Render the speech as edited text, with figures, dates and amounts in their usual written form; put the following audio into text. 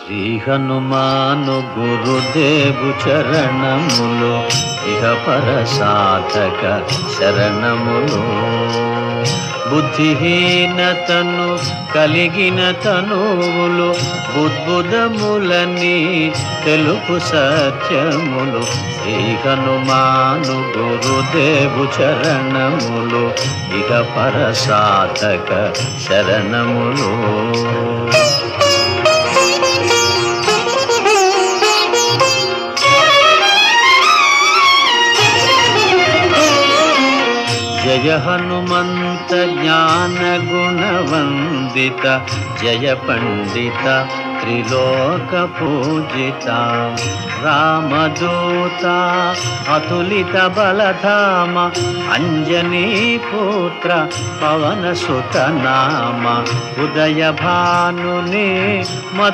శ్రీ హనుమాను గురుదేవు చరణములు ఇహ పర సాధక శరణములు. బుద్ధిహీనతను కలిగిన తనువులు బుద్బుదములని తెలుపు సత్యములు. శ్రీ హనుమాను గురుదేవు చరణములు ఇహ పర సాధక శరణములు. జయ హనుమంత జ్ఞాన గుణవందిత జయ పండిత త్రిలోక పూజిత. రామదూత అతులిత బలధామ అంజనీ పుత్ర పవన సుత నామ. ఉదయ భానుని